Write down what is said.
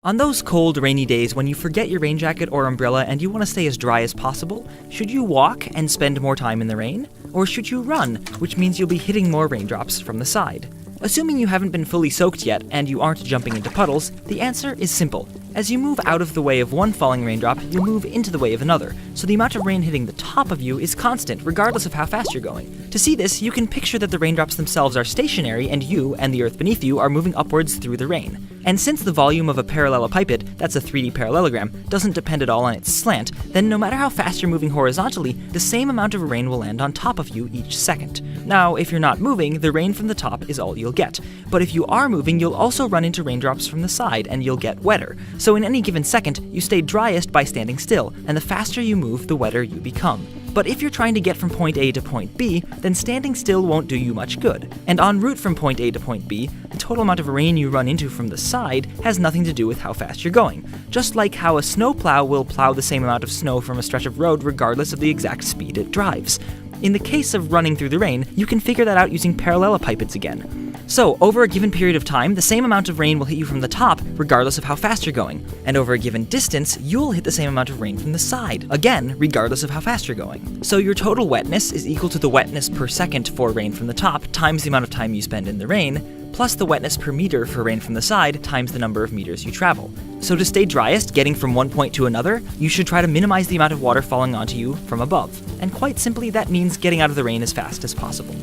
On those cold, rainy days when you forget your rain jacket or umbrella and you want to stay as dry as possible, should you walk and spend more time in the rain? Or should you run, which means you'll be hitting more raindrops from the side? Assuming you haven't been fully soaked yet and you aren't jumping into puddles, the answer is simple. As you move out of the way of one falling raindrop, you move into the way of another, so the amount of rain hitting the top of you is constant regardless of how fast you're going. To see this, you can picture that the raindrops themselves are stationary and you and the earth beneath you are moving upwards through the rain. And since the volume of a parallelepiped, that's a 3D parallelogram, doesn't depend at all on its slant, then no matter how fast you're moving horizontally, the same amount of rain will land on top of you each second. Now, if you're not moving, the rain from the top is all you'll get. But if you are moving, you'll also run into raindrops from the side and you'll get wetter. So in any given second, you stay driest by standing still, and the faster you move, the wetter you become. But if you're trying to get from point A to point B, then standing still won't do you much good. And en route from point A to point B, the total amount of rain you run into from the side has nothing to do with how fast you're going. Just like how a snowplow will plow the same amount of snow from a stretch of road regardless of the exact speed it drives. In the case of running through the rain, you can figure that out using parallelepipeds again. So, over a given period of time, the same amount of rain will hit you from the top, regardless of how fast you're going. And over a given distance, you'll hit the same amount of rain from the side, again, regardless of how fast you're going. So your total wetness is equal to the wetness per second for rain from the top, times the amount of time you spend in the rain, plus the wetness per meter for rain from the side, times the number of meters you travel. So to stay driest, getting from one point to another, you should try to minimize the amount of water falling onto you from above. And quite simply, that means getting out of the rain as fast as possible.